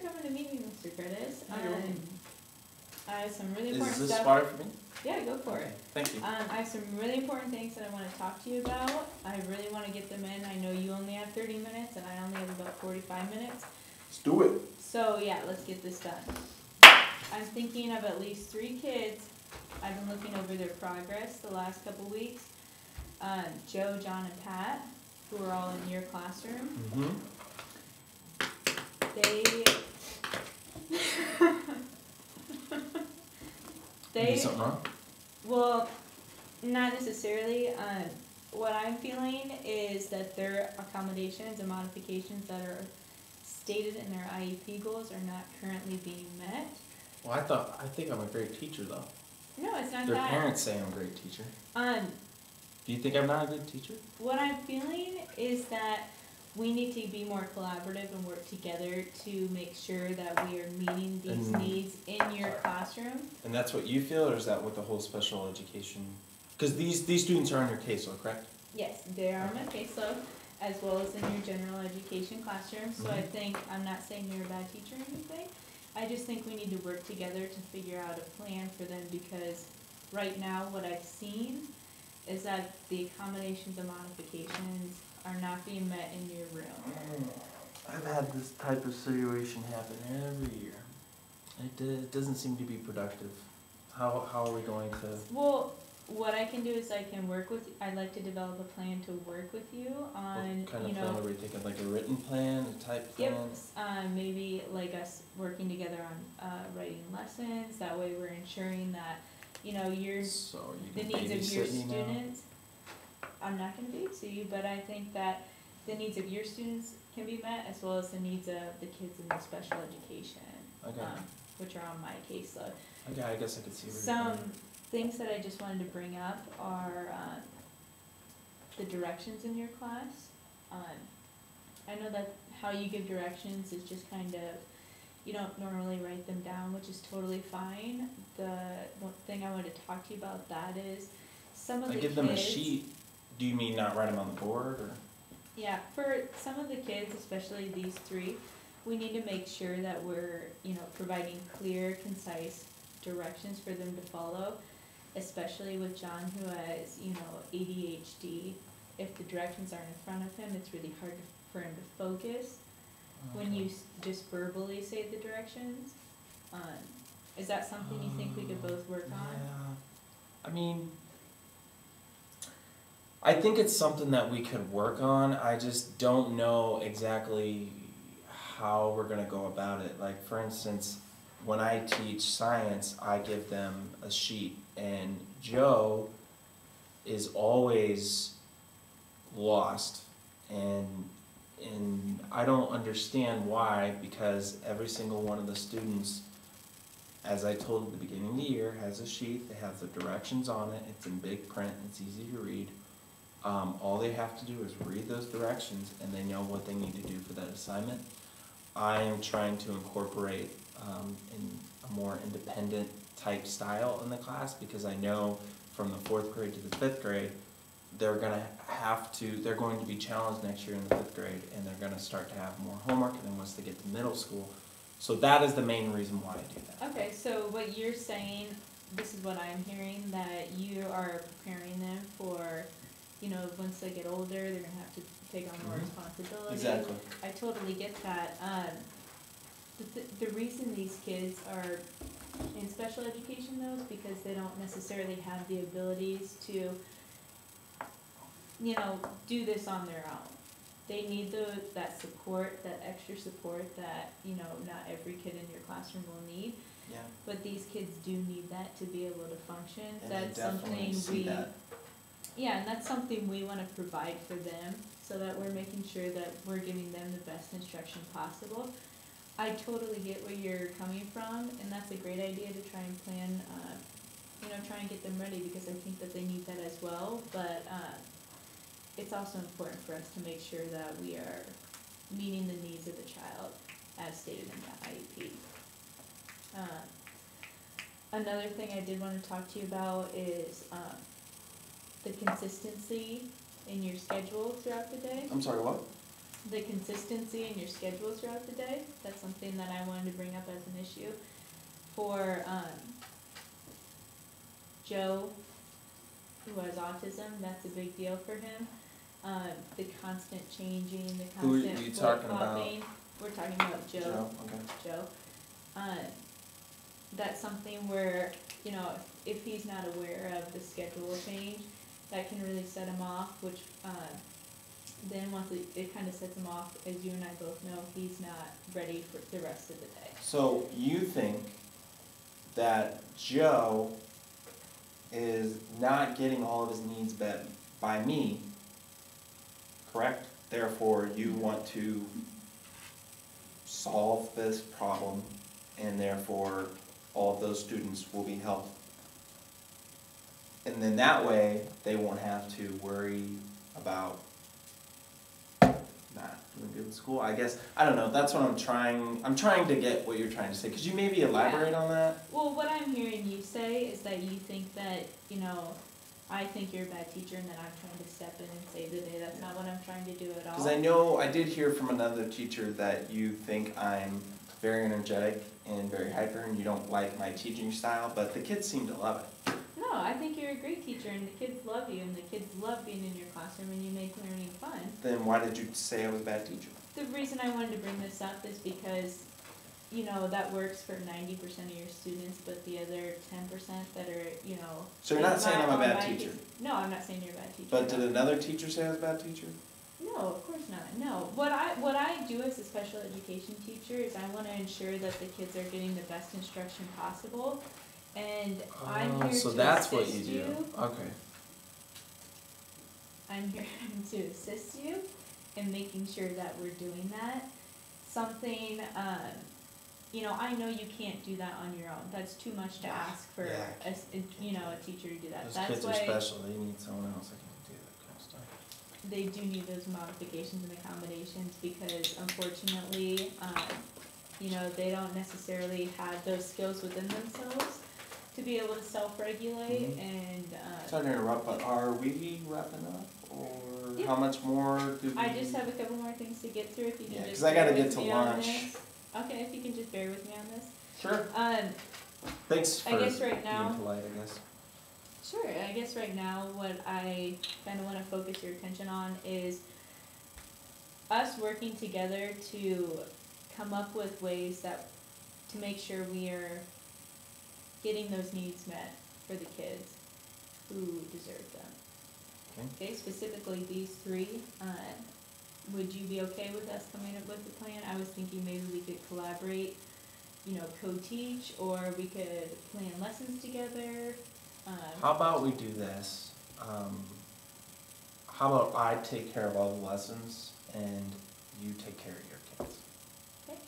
coming to meet me, Mr. Curtis. You're welcome. I have some really important Is this stuff. water for me? Yeah, go for it. Thank you. I have some really important things that I want to talk to you about. I really want to get them in. I know you only have 30 minutes, and I only have about 45 minutes. Let's do it. So, yeah, let's get this done. I'm thinking of at least 3 kids. I've been looking over their progress the last couple weeks. Joe, John, and Pat, who are all in your classroom. Mm-hmm. Is something wrong? Well, not necessarily. What I'm feeling is that their accommodations and modifications that are stated in their IEP goals are not currently being met. Well, I think I'm a great teacher, though. No, it's not Their that. parents say I'm a great teacher. Do you think I'm not a good teacher? What I'm feeling is that we need to be more collaborative and work together to make sure that we are meeting these needs in your classroom. And that's what you feel, or is that what the whole special education? Because these students are on your caseload, correct? Yes, they are on my caseload, as well as in your general education classroom. So I think, I'm not saying you're a bad teacher or anything. I just think we need to work together to figure out a plan for them, because right now what I've seen is that the accommodations and modifications are not being met in your room. I've had this type of situation happen every year. It doesn't seem to be productive. How are we going to? Well, what I can do is I can work with, I'd like to develop a plan to work with you on, What kind of plan are we thinking? Like a written plan, a type plan? Yep, maybe like us working together on writing lessons. That way we're ensuring that, you know, the needs of your students. I'm not going to babysit you, but I think that the needs of your students can be met, as well as the needs of the kids in the special education, which are on my caseload. Okay, I guess I could see where some things that I just wanted to bring up are the directions in your class. I know that how you give directions is just kind of, you don't normally write them down, which is totally fine. The one thing I wanted to talk to you about that is some of the kids. I give them a sheet. Do you mean not write them on the board, or? Yeah, for some of the kids, especially these 3, we need to make sure that we're, providing clear, concise directions for them to follow, especially with John, who has, ADHD. If the directions aren't in front of him, it's really hard for him to focus. When you just verbally say the directions. Is that something you think we could both work on? Yeah. I mean, I think it's something that we could work on. I just don't know exactly how we're going to go about it. Like, for instance, when I teach science, I give them a sheet, and Joe is always lost, and I don't understand why, because every single one of the students, as I told at the beginning of the year, has a sheet that has the directions on it. It's in big print, it's easy to read. All they have to do is read those directions, and they know what they need to do for that assignment. I am trying to incorporate in a more independent type style in the class, because I know from the 4th grade to the 5th grade, they're going to be challenged next year in the 5th grade, and they're going to start to have more homework, and then once they get to middle school. So that is the main reason why I do that. Okay, so what you're saying, this is what I'm hearing, that you are preparing them for, once they get older, they're going to have to take on more responsibility. Exactly. I totally get that. The reason these kids are in special education, though, is because they don't necessarily have the abilities to, do this on their own. They need that support, that extra support that, not every kid in your classroom will need. Yeah. But these kids do need that to be able to function. And that's something and that's something we want to provide for them, so that we're making sure that we're giving them the best instruction possible. I totally get where you're coming from, and that's a great idea to try and plan, try and get them ready, because I think that they need that as well. But it's also important for us to make sure that we are meeting the needs of the child as stated in the IEP. Another thing I did want to talk to you about is the consistency in your schedule throughout the day. I'm sorry, what? the consistency in your schedule throughout the day. That's something that I wanted to bring up as an issue. For Joe, who has autism, that's a big deal for him. The constant changing, the Who are constant you flip talking about? flopping. We're talking about Joe. Joe, okay. Joe. That's something where, you know, if he's not aware of the schedule change, that can really set him off, which then once it kind of sets him off, as you and I both know, he's not ready for the rest of the day. So you think that Joe is not getting all of his needs met by me, correct? Therefore, you want to solve this problem, and therefore all of those students will be helped. And then that way, they won't have to worry about not doing good in school. I guess, I don't know, that's what I'm trying to get what you're trying to say. Could you maybe elaborate on that? Well, what I'm hearing you say is that you think that, you know, I think you're a bad teacher and that I'm trying to step in and save the day. That's not what I'm trying to do at all. Because I know, I did hear from another teacher that you think I'm very energetic and very hyper and you don't like my teaching style, but the kids seem to love it. No, I think you're a great teacher and the kids love you and the kids love being in your classroom and you make learning fun. Then why did you say I was a bad teacher? The reason I wanted to bring this up is because, you know, that works for 90% of your students, but the other 10% that are, you know. So you're not saying I'm a bad teacher? No, I'm not saying you're a bad teacher. But did another teacher say I was a bad teacher? No, of course not. No. What I do as a special education teacher is I want to ensure that the kids are getting the best instruction possible. And I'm here so to that's assist what you do. you. Okay. I'm here to assist you in making sure that we're doing that. Something, you know, I know you can't do that on your own. That's too much to ask for, you know, a teacher to do that. Those That's kids why are special. They need someone else that can do that kind of stuff. they do need those modifications and accommodations because unfortunately, you know, they don't necessarily have those skills within themselves to be able to self-regulate and. Sorry to interrupt, but are we wrapping up, or Yeah. how much more do we? I just have a couple more things to get through. If you can Yeah, just. 'cause I gotta bear get with to me on lunch. this. Okay, if you can just bear with me on this. Sure. Thanks for I guess right now. being polite, I guess. Sure. I guess right now what I kind of want to focus your attention on is us working together to come up with ways that to make sure we are getting those needs met for the kids who deserve them. Okay, specifically these three. Would you be okay with us coming up with a plan? I was thinking maybe we could collaborate, you know, co-teach, or we could plan lessons together. How about we do this? How about I take care of all the lessons and you take care of your kids? Okay.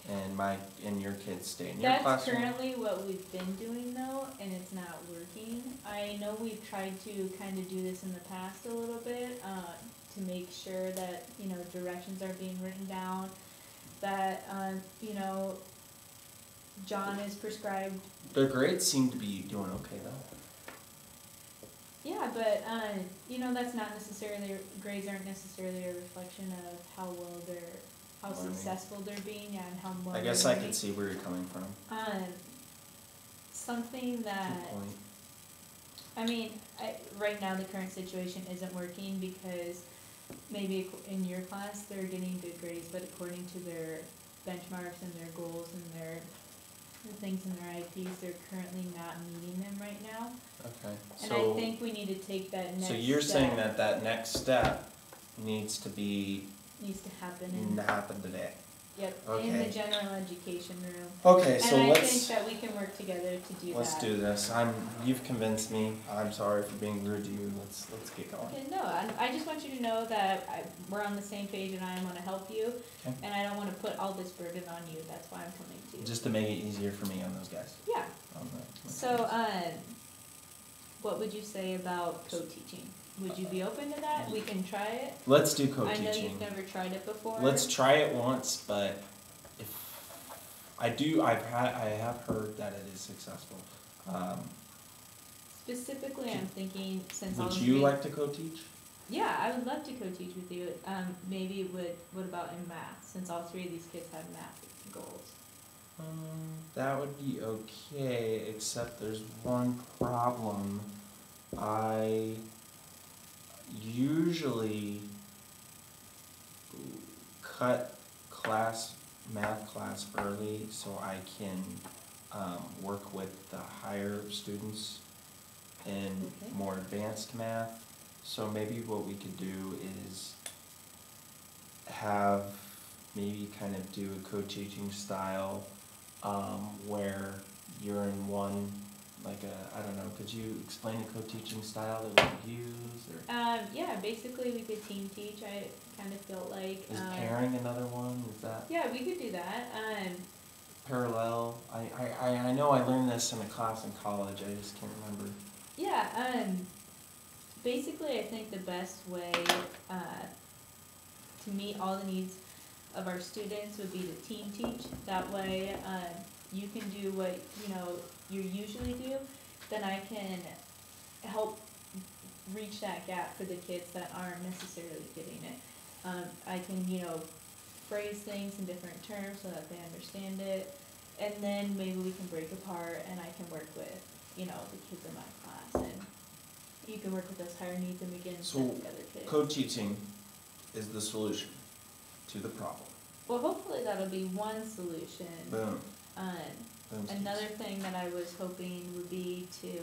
And your kids stay in your That's classroom? currently what we've been doing though, and it's not working. I know we've tried to kind of do this in the past a little bit, to make sure that, you know, directions are being written down, that, you know, John is prescribed. Their grades seem to be doing okay though. Yeah, but, you know, that's not necessarily, grades aren't necessarily a reflection of how well they're, how Learning. successful they're being and how well I guess they're I learning. can see where you're coming from. Something that, Good point. I mean, right now the current situation isn't working because maybe in your class they're getting good grades, but according to their benchmarks and their goals and their the things in their IPs, they're currently not meeting them right now. Okay. And I think we need to take that next So step. you're saying that next step needs to happen today. Yep, in Okay. the general education room. Okay, so And I let's. think that we can work together to do that. Let's do this. You've convinced me. I'm sorry for being rude to you. Let's get going. Okay, no, I just want you to know that we're on the same page and I want to help you. Okay. And I don't want to put all this burden on you. That's why I'm coming to you. Just to make it easier for me on those guys. Yeah. On the So, what would you say about co-teaching? Would you be open to that? We can try it. Let's do I know co-teaching. you've never tried it before. Let's try it once, but if I have heard that it is successful. Specifically, I'm thinking since all Would the you three- like to co-teach? Yeah, I would love to co-teach with you. Maybe what about in math, since all three of these kids have math goals? That would be okay, except there's one problem. I usually cut math class early so I can work with the higher students in Okay. more advanced math. So maybe what we could do is have, maybe kind of do a co-teaching style where you're in one, like I don't know, could you explain a co-teaching style that we could use, or? Yeah, basically we could team teach, I kind of felt like. Is pairing another one, is that? Yeah, we could do that. Parallel, I know I learned this in a class in college, I just can't remember. Yeah, basically I think the best way to meet all the needs of our students would be to team teach. That way, you can do what, you usually do, then I can help reach that gap for the kids that aren't necessarily getting it. I can, phrase things in different terms so that they understand it, and then maybe we can break apart and I can work with, the kids in my class, and you can work with those higher needs and we can So, set together kids. co-teaching is the solution to the problem. Well, hopefully that'll be one solution. Boom. Boom. Another thing that I was hoping would be to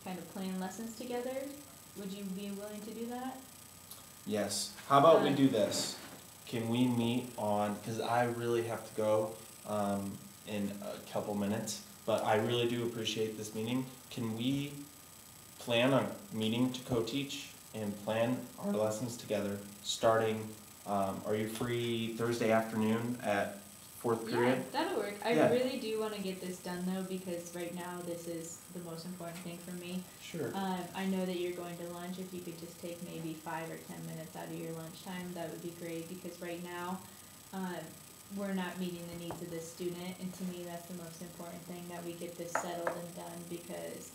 kind of plan lessons together. Would you be willing to do that? Yes. How about we do this? Can we meet on, because I really have to go in a couple minutes, but I really do appreciate this meeting. Can we plan on meeting to co-teach and plan our lessons together, starting, are you free Thursday afternoon at 4th period? Yeah, that'll work. I Yeah. really do want to get this done though, because right now this is the most important thing for me. Sure. I know that you're going to lunch. If you could just take maybe 5 or 10 minutes out of your lunchtime, that would be great, because right now, we're not meeting the needs of this student, and to me that's the most important thing, that we get this settled and done, because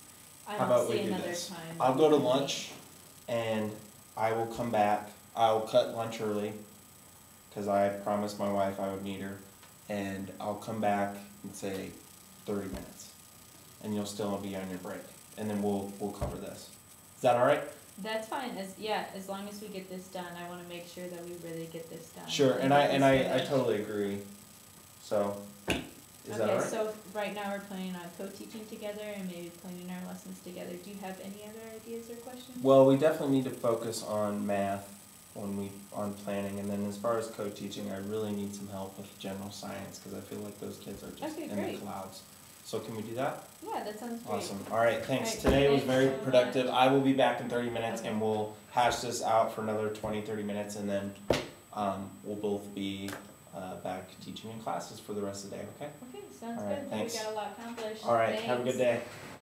I How don't about we see do another this? time. I'll go to that we lunch and I will come back. I'll cut lunch early because I promised my wife I would meet her, and I'll come back and say 30 minutes, and you'll still be on your break, and then we'll cover this. Is that all right? That's fine, as long as we get this done. I wanna make sure that we really get this done. Sure, and get this I finished. totally agree. So, is that all right? Okay, so right now we're planning on co-teaching together and maybe planning our lessons together. Do you have any other ideas or questions? Well, we definitely need to focus on math on planning, and then as far as co-teaching, I really need some help with general science, because I feel like those kids are just Okay, in great. the clouds. So can we do that? Yeah, that sounds great. Awesome. All right, thanks. All right, Today was thanks very so productive. much. I will be back in 30 minutes, Okay. and we'll hash this out for another 20, 30 minutes, and then we'll both be back teaching in classes for the rest of the day, okay? Okay, sounds All right, good. thanks. We got a lot accomplished. All right, have a good Thanks. day.